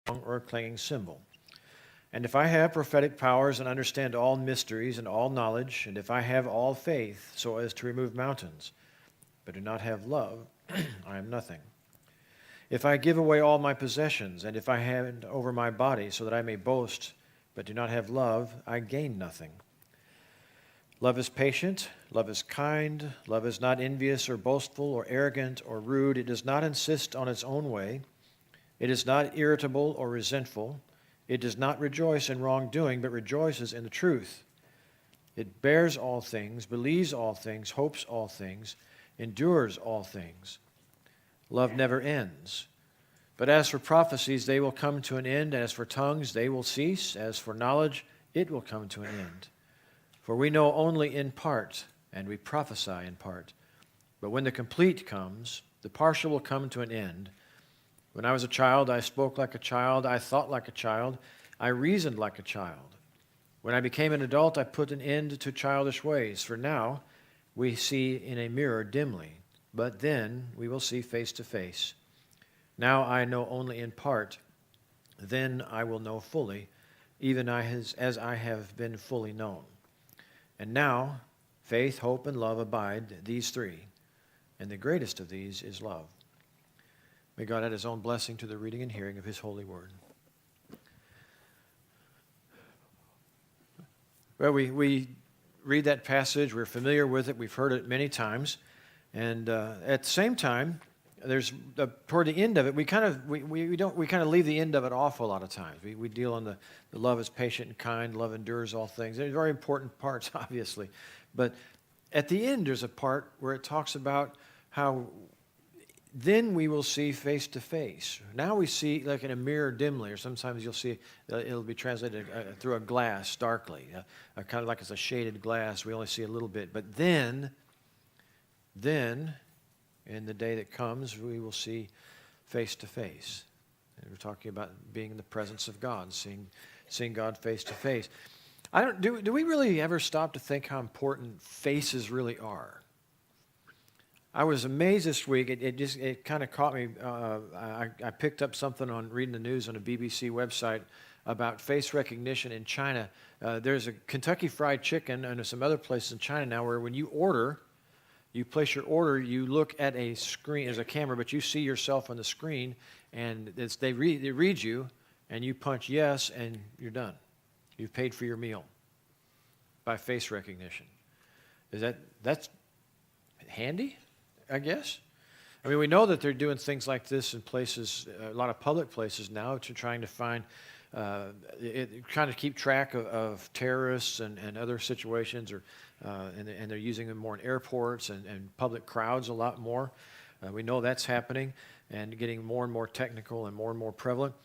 or a clanging cymbal. And if I have prophetic powers and understand all mysteries and all knowledge, and if I have all faith so as to remove mountains, but do not have love, I am nothing. If I give away all my possessions, and if I hand over my body so that I may boast, but do not have love, I gain nothing. Love is patient, love is kind, love is not envious or boastful or arrogant or rude. It does not insist on its own way. It is not irritable or resentful. It does not rejoice in wrongdoing, but rejoices in the truth. It bears all things, believes all things, hopes all things, endures all things. Love never ends. But as for prophecies, they will come to an end. As for tongues, they will cease. As for knowledge, it will come to an end. For we know only in part, and we prophesy in part. But when the complete comes, the partial will come to an end. When I was a child, I spoke like a child, I thought like a child, I reasoned like a child. When I became an adult, I put an end to childish ways. For now, we see in a mirror dimly, but then we will see face to face. Now I know only in part, then I will know fully, even as I have been fully known. And now, faith, hope, and love abide, these three, and the greatest of these is love. May God add his own blessing to the reading and hearing of his holy word. Well, we read that passage. We're familiar with it. We've heard it many times. And at the same time, there's toward the end of it, we kind of leave the end of it off a lot of times. We deal on the love is patient and kind, love endures all things. They're very important parts, obviously. But at the end, there's a part where it talks about how then we will see face to face. Now we see like in a mirror dimly, or sometimes you'll see it'll be translated through a glass darkly, kind of like it's a shaded glass. We only see a little bit. But then, in the day that comes, we will see face to face. And we're talking about being in the presence of God, seeing God face to face. Do we really ever stop to think how important faces really are? I was amazed this week. It kind of caught me. I picked up something on reading the news on a BBC website about face recognition in China. There's a Kentucky Fried Chicken and some other places in China now where when you order, you place your order, you look at a screen, there's a camera, but you see yourself on the screen, and they read you, and you punch yes, and you're done. You've paid for your meal by face recognition. That's handy? I guess. I mean, we know that they're doing things like this in places, a lot of public places now, to trying to find, trying to keep track of terrorists and other situations, and they're using them more in airports and public crowds a lot more. We know that's happening and getting more and more technical and more prevalent.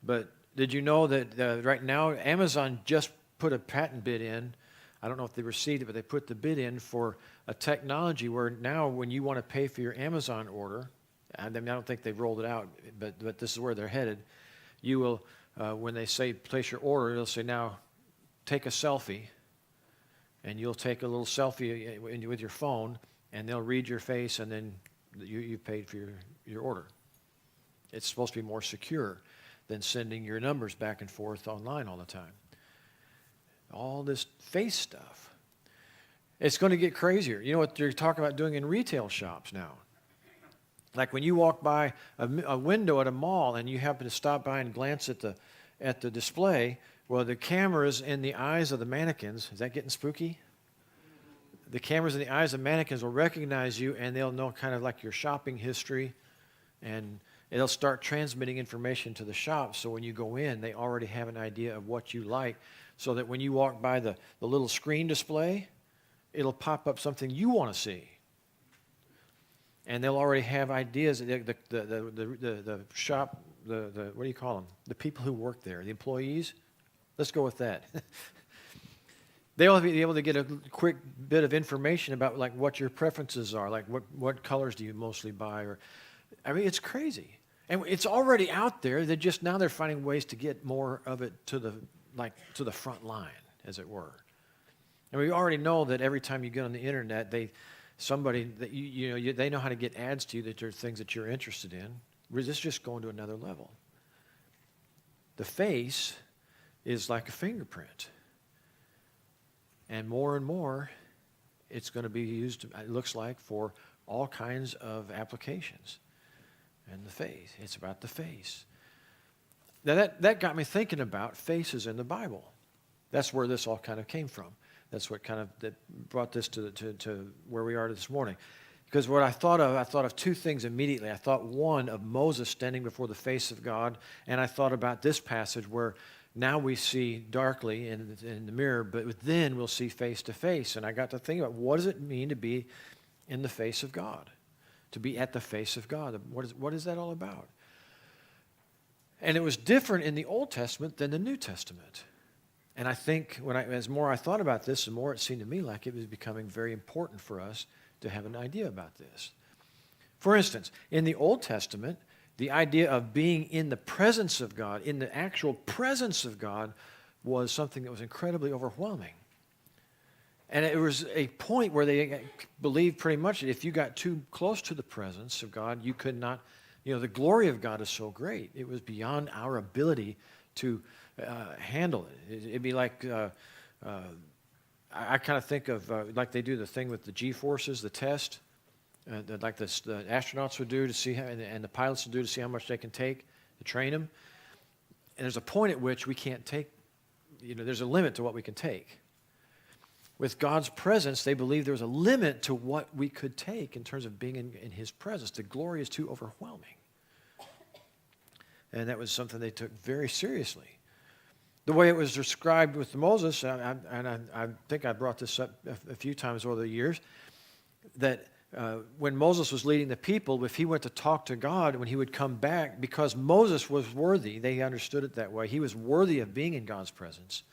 But did you know that right now Amazon just put a patent bid in? I don't know if they received it, but they put the bid in for a technology where now when you want to pay for your Amazon order, I don't think they've rolled it out, but this is where they're headed. You will, when they say place your order, they'll say now take a selfie, and you'll take a little selfie with your phone, and they'll read your face, and then you paid for your order. It's supposed to be more secure than sending your numbers back and forth online all the time. All this face stuff. It's going to get crazier. You know what they're talking about doing in retail shops now? Like when you walk by a window at a mall and you happen to stop by and glance at the display, well, the cameras in the eyes of the mannequins, is that getting spooky? The cameras in the eyes of mannequins will recognize you, and they'll know kind of like your shopping history, and it'll start transmitting information to the shop. So when you go in, they already have an idea of what you like, so that when you walk by the little screen display, it'll pop up something you want to see. And they'll already have ideas. The shop, what do you call them? The people who work there, the employees. Let's go with that. They'll be able to get a quick bit of information about like what your preferences are, like what colors do you mostly buy, or I mean, it's crazy. And it's already out there. They're finding ways to get more of it to the front line, as it were. And we already know that every time you get on the internet, they know how to get ads to you that there are things that you're interested in. This is just going to another level. the face is like a fingerprint. And more, it's going to be used, it looks like, for all kinds of applications. And the face, it's about the face. Now that got me thinking about faces in the Bible. That's where this all kind of came from. That's what kind of that brought this to where we are this morning. Because what I thought of two things immediately. I thought, one, of Moses standing before the face of God, and I thought about this passage where now we see darkly in the mirror, but then we'll see face to face. And I got to think about, what does it mean to be in the face of God? To be at the face of God. What is that all about? And it was different in the Old Testament than the New Testament. And I think as more I thought about this, the more it seemed to me like it was becoming very important for us to have an idea about this. For instance, in the Old Testament, the idea of being in the presence of God, in the actual presence of God, was something that was incredibly overwhelming. And it was a point where they believed pretty much that if you got too close to the presence of God, you could not, the glory of God is so great. It was beyond our ability to handle it. It'd be like, I kind of think of like they do the thing with the G-forces, the test, like the astronauts would do to see how, and the pilots would do to see how much they can take to train them. And there's a point at which we can't take, there's a limit to what we can take. With God's presence, they believe there's a limit to what we could take in terms of being in His presence. The glory is too overwhelming. And that was something they took very seriously. The way it was described with Moses, and I think I brought this up a few times over the years, that when Moses was leading the people, if he went to talk to God, when he would come back, because Moses was worthy, they understood it that way, he was worthy of being in God's presence.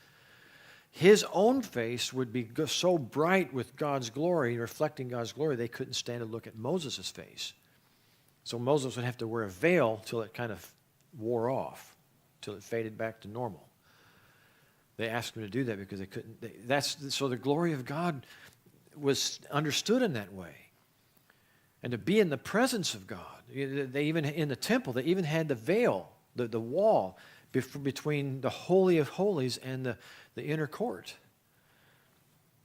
His own face would be so bright with God's glory, reflecting God's glory, they couldn't stand to look at Moses' face. So Moses would have to wear a veil till it kind of wore off, till it faded back to normal. They asked him to do that because they couldn't. So the glory of God was understood in that way. And to be in the presence of God, they even in the temple, they even had the veil, the wall between the Holy of Holies and the inner court,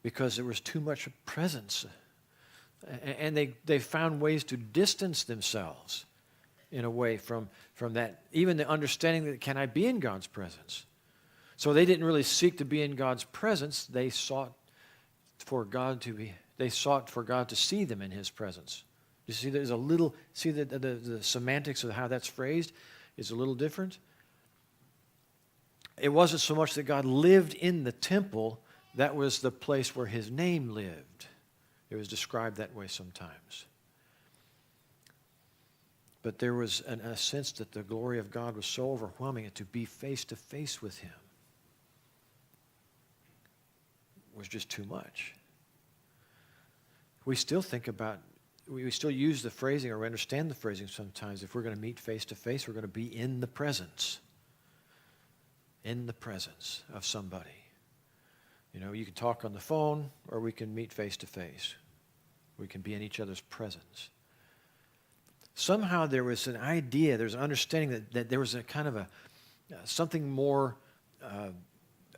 because there was too much presence. And they found ways to distance themselves in a way from that, even the understanding that can I be in God's presence? So they didn't really seek to be in God's presence. They sought for God to see them in His presence. You see, there's a little, the semantics of how that's phrased is a little different. It wasn't so much that God lived in the temple, that was the place where His name lived. It was described that way sometimes. But there was a sense that the glory of God was so overwhelming that to be face to face with Him was just too much. We still we still use the phrasing or understand the phrasing sometimes. If we're going to meet face to face, we're going to be in the presence. In the presence of somebody. You can talk on the phone or we can meet face to face. We can be in each other's presence. Somehow there was an idea, there's an understanding that there was a kind of something more of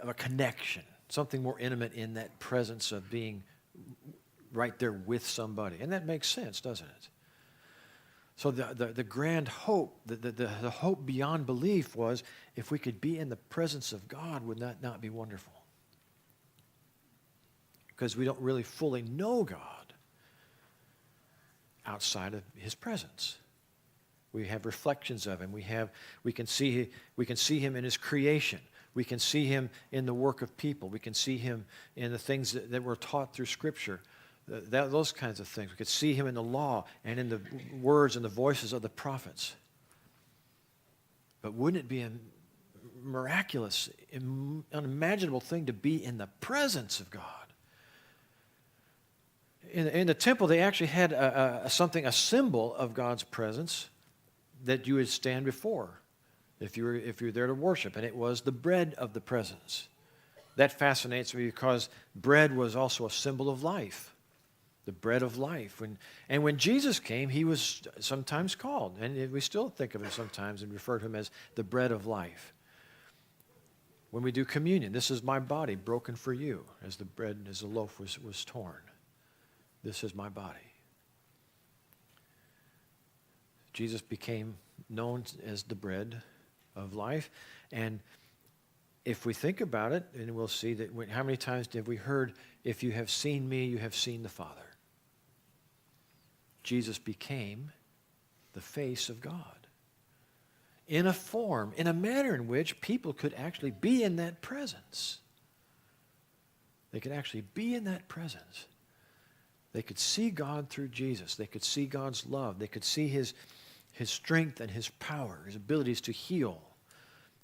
a connection, something more intimate in that presence of being right there with somebody. And that makes sense, doesn't it? So the grand hope, the hope beyond belief was, if we could be in the presence of God, would that not be wonderful? Because we don't really fully know God outside of His presence. We have reflections of Him. We can see Him in His creation. We can see Him in the work of people. We can see Him in the things that we're taught through Scripture. Those kinds of things. We could see Him in the law and in the words and the voices of the prophets. But wouldn't it be a miraculous, unimaginable thing to be in the presence of God? In the temple, they actually had a symbol of God's presence that you would stand before if you were there to worship, and it was the bread of the presence. That fascinates me because bread was also a symbol of life, the bread of life. And when Jesus came, He was sometimes called, and we still think of Him sometimes and refer to Him as the bread of life. When we do communion, this is my body broken for you, as the bread, as the loaf was torn. This is my body. Jesus became known as the bread of life. And if we think about it, and we'll see that how many times have we heard, if you have seen me, you have seen the Father. Jesus became the face of God in a form, in a manner in which people could actually be in that presence. They could actually be in that presence. They could see God through Jesus. They could see God's love. They could see his strength and his power, his abilities to heal,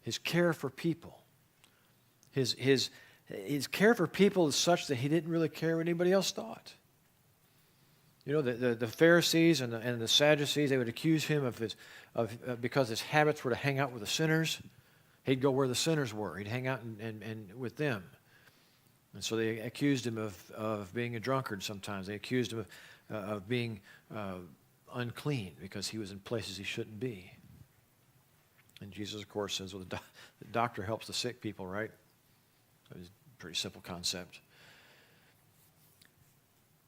his care for people. His care for people is such that he didn't really care what anybody else thought. You know, the Pharisees and the Sadducees, they would accuse him because his habits were to hang out with the sinners. He'd go where the sinners were. He'd hang out and with them. And so they accused him of being a drunkard sometimes. They accused him of being unclean because he was in places he shouldn't be. And Jesus, of course, says, well, the doctor helps the sick people, right? It's a pretty simple concept.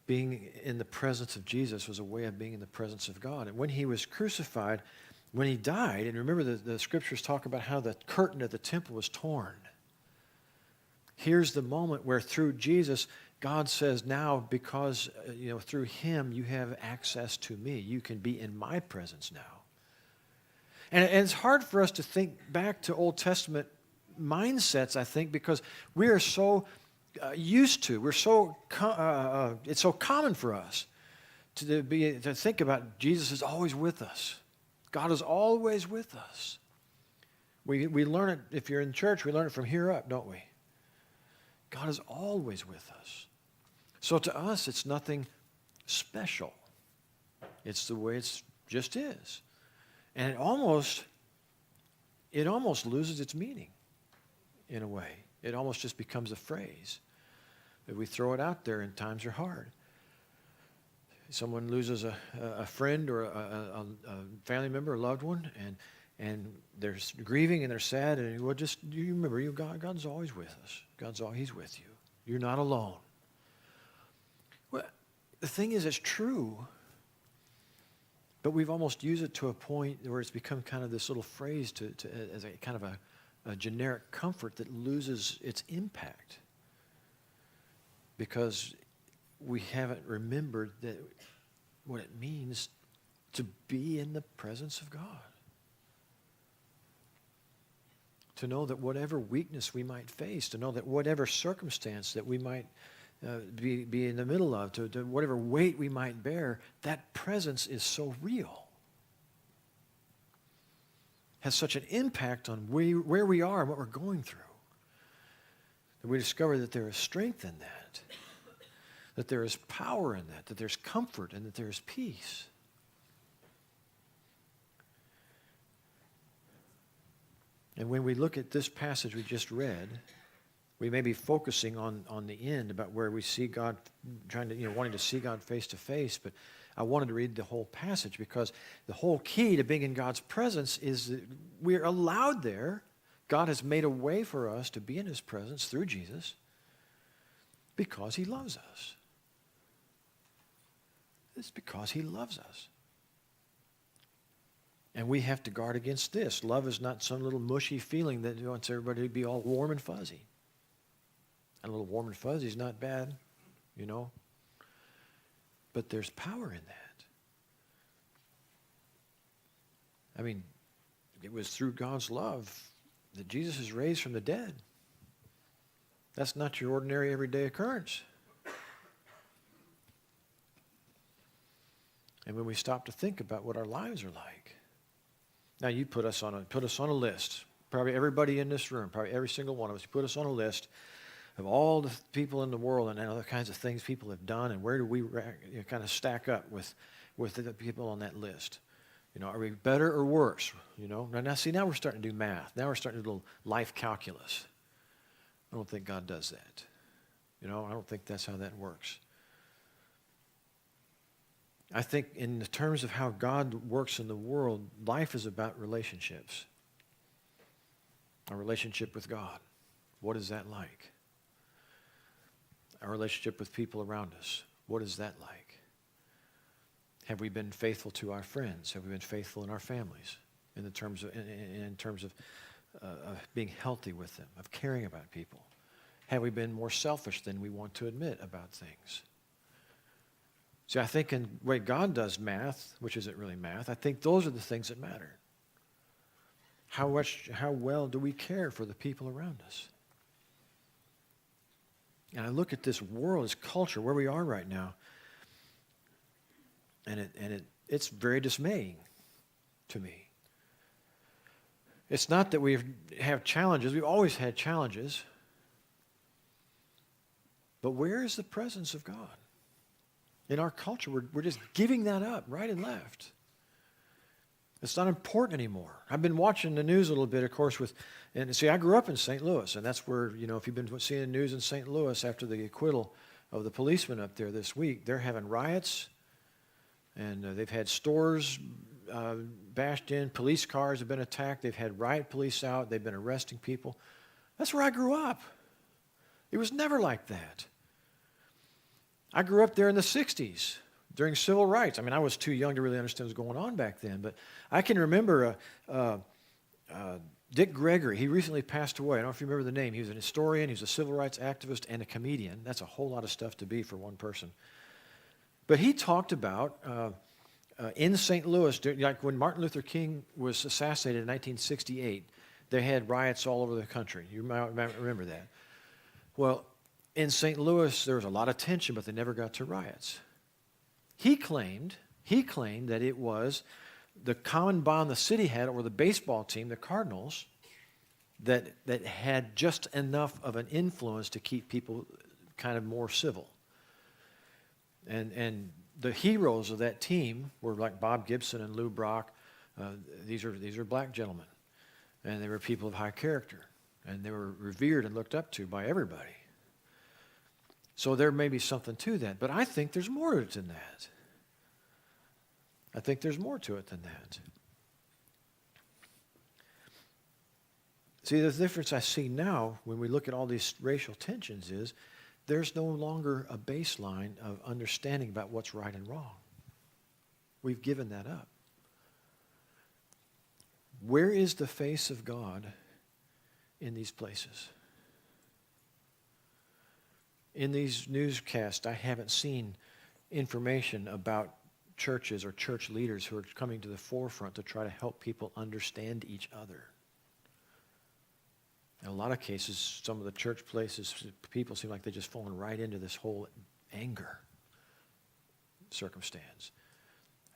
Being in the presence of Jesus was a way of being in the presence of God. And when he was crucified, when he died, and remember the scriptures talk about how the curtain of the temple was torn. Here's the moment where through Jesus, God says, now because through him you have access to me. You can be in my presence now. And it's hard for us to think back to Old Testament mindsets, I think, because we are so used to, it's so common for us to think about Jesus is always with us. God is always with us. We learn it, if you're in church, we learn it from here up, don't we? God is always with us. So to us, it's nothing special. It's the way it just is. And it almost loses its meaning in a way. It almost just becomes a phrase that we throw it out there and times are hard. Someone loses a friend or a family member, a loved one, and they're grieving and they're sad. And you remember, God's always with us. He's with you. You're not alone. Well, the thing is, it's true, but we've almost used it to a point where it's become kind of this little phrase as a kind of a generic comfort that loses its impact because we haven't remembered that what it means to be in the presence of God. To know that whatever weakness we might face, to know that whatever circumstance that we might be in the middle of, to whatever weight we might bear, that presence is so real. Has such an impact on where we are and what we're going through. That we discover that there is strength in that there is power in that there's comfort and that there is peace. And when we look at this passage we just read, we may be focusing on the end about where we see God wanting to see God face to face, but I wanted to read the whole passage because the whole key to being in God's presence is that we're allowed there. God has made a way for us to be in his presence through Jesus because he loves us. It's because he loves us. And we have to guard against this. Love is not some little mushy feeling that wants everybody to be all warm and fuzzy. And a little warm and fuzzy is not bad, But there's power in that. I mean, it was through God's love that Jesus is raised from the dead. That's not your ordinary everyday occurrence. And when we stop to think about what our lives are like. Now you put us on a list. Probably everybody in this room, probably every single one of us, you put us on a list of all the people in the world and other kinds of things people have done, and where do we kind of stack up with the people on that list? Are we better or worse? Now we're starting to do math. Now we're starting to do a little life calculus. I don't think God does that. I don't think that's how that works. I think in the terms of how God works in the world, life is about relationships. Our relationship with God. What is that like? Our relationship with people around us, what is that like? Have we been faithful to our friends? Have we been faithful in our families in terms of being healthy with them, of caring about people? Have we been more selfish than we want to admit about things? See, I think in the way God does math, which isn't really math, I think those are the things that matter. How well do we care for the people around us? And I look at this world, this culture, where we are right now, and it's very dismaying to me. It's not that we have challenges. We've always had challenges. But where is the presence of God? In our culture, we're just giving that up right and left. It's not important anymore. I've been watching the news a little bit, of course, and see, I grew up in St. Louis, and that's where, if you've been seeing the news in St. Louis after the acquittal of the policeman up there this week, they're having riots, and they've had stores bashed in, police cars have been attacked, they've had riot police out, they've been arresting people. That's where I grew up. It was never like that. I grew up there in the 60s during civil rights. I mean, I was too young to really understand what was going on back then, but I can remember Dick Gregory. He recently passed away. I don't know if you remember the name. He was an historian, he was a civil rights activist, and a comedian. That's a whole lot of stuff to be for one person. But he talked about in St. Louis, like when Martin Luther King was assassinated in 1968, they had riots all over the country. You might remember that. Well, in St. Louis, there was a lot of tension, but they never got to riots. He claimed that it was the common bond the city had over the baseball team, the Cardinals, that had just enough of an influence to keep people kind of more civil. And the heroes of that team were like Bob Gibson and Lou Brock. These are black gentlemen, and they were people of high character, and they were revered and looked up to by everybody. So there may be something to that, but I think there's more to it than that. I think there's more to it than that. See, the difference I see now when we look at all these racial tensions is there's no longer a baseline of understanding about what's right and wrong. We've given that up. Where is the face of God in these places? In these newscasts, I haven't seen information about churches or church leaders who are coming to the forefront to try to help people understand each other. In a lot of cases, some of the church places, people seem like they're just falling right into this whole anger circumstance.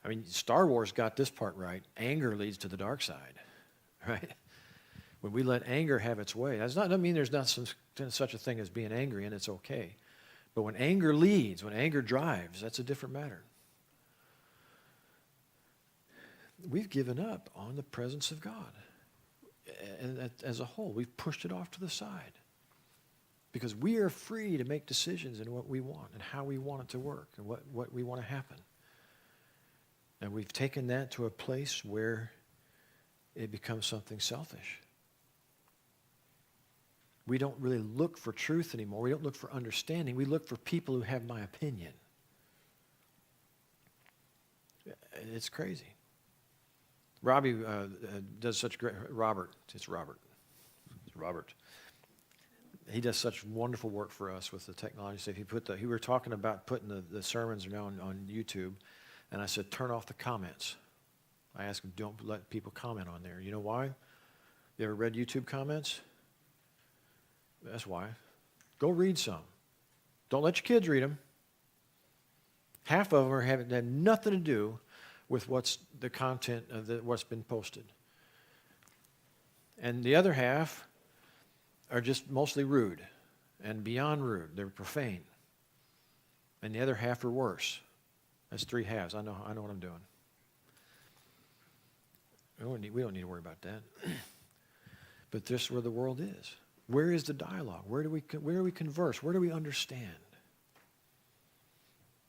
I mean, Star Wars got this part right. Anger leads to the dark side, right? When we let anger have its way, that doesn't mean there's not such a thing as being angry and it's okay. But when anger leads, when anger drives, that's a different matter. We've given up on the presence of God. And as a whole, we've pushed it off to the side. Because we are free to make decisions in what we want and how we want it to work and what we want to happen. And we've taken that to a place where it becomes something selfish. We don't really look for truth anymore. We don't look for understanding. We look for people who have my opinion. It's crazy. Robbie does such great, Robert. He does such wonderful work for us with the technology stuff. He were talking about putting the sermons now on YouTube, and I said, turn off the comments. I asked him, don't let people comment on there. You know why? You ever read YouTube comments? That's why. Go read some. Don't let your kids read them. Half of them have nothing to do with what's the content of what's been posted. And the other half are just mostly rude and beyond rude. They're profane. And the other half are worse. That's three halves. I know what I'm doing. We don't need to worry about that. But this is where the world is. Where is the dialogue? Where do we converse? Where do we understand?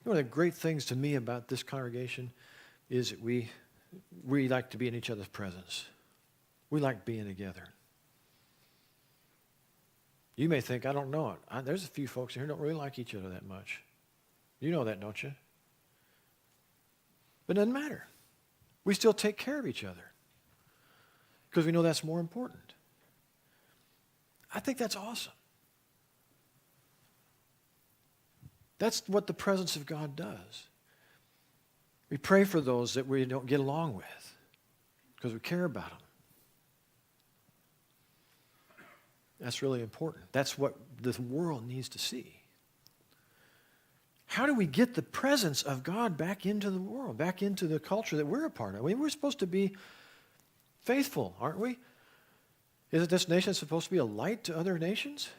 One of the great things to me about this congregation is that we like to be in each other's presence. We like being together. You may think, I don't know it. There's a few folks here who don't really like each other that much. You know that, don't you? But it doesn't matter. We still take care of each other because we know that's more important. I think that's awesome. That's what the presence of God does. We pray for those that we don't get along with because we care about them. That's really important. That's what the world needs to see. How do we get the presence of God back into the world, back into the culture that we're a part of? I mean, we're supposed to be faithful, aren't we? Isn't this nation supposed to be a light to other nations?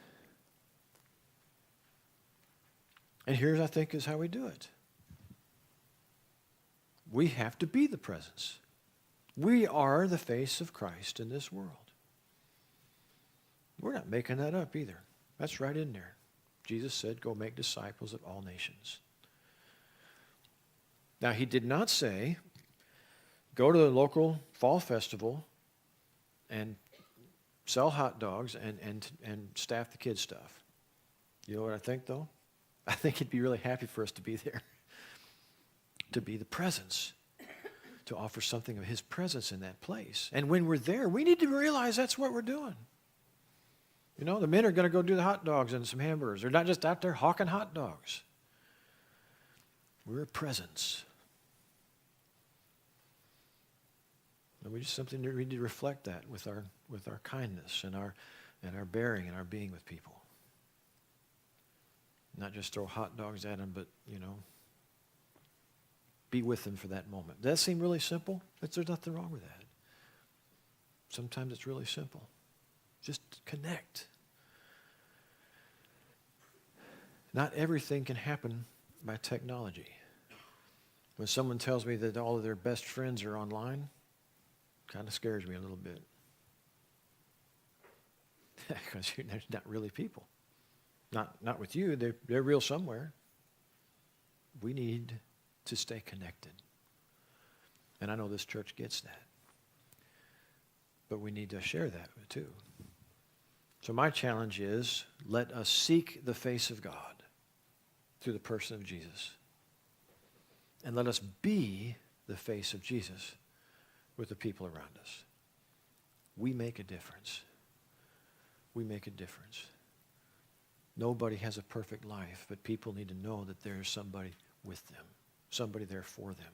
And here's, I think, is how we do it. We have to be the presence. We are the face of Christ in this world. We're not making that up either. That's right in there. Jesus said, go make disciples of all nations. Now, he did not say, go to the local fall festival and sell hot dogs and staff the kids' stuff. You know what I think, though? I think he'd be really happy for us to be there, to be the presence, to offer something of his presence in that place. And when we're there, we need to realize that's what we're doing. You know, the men are going to go do the hot dogs and some hamburgers. They're not just out there hawking hot dogs. We're a presence. And we just simply need to reflect that with our kindness and our bearing and our being with people. Not just throw hot dogs at them, but, you know, be with them for that moment. Does that seem really simple? There's nothing wrong with that. Sometimes it's really simple. Just connect. Not everything can happen by technology. When someone tells me that all of their best friends are online, it kind of scares me a little bit. Because they're not really people. Not with you. They're real somewhere. We need to stay connected. And I know this church gets that. But we need to share that too. So my challenge is, let us seek the face of God through the person of Jesus. And let us be the face of Jesus with the people around us. We make a difference. We make a difference. Nobody has a perfect life, but people need to know that there's somebody with them, somebody there for them.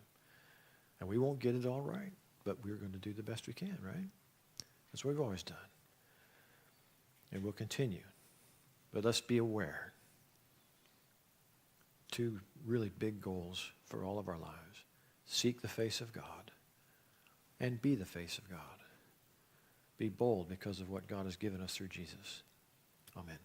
And we won't get it all right, but we're going to do the best we can, right? That's what we've always done. And we'll continue. But let's be aware. Two really big goals for all of our lives. Seek the face of God and be the face of God. Be bold because of what God has given us through Jesus. Amen.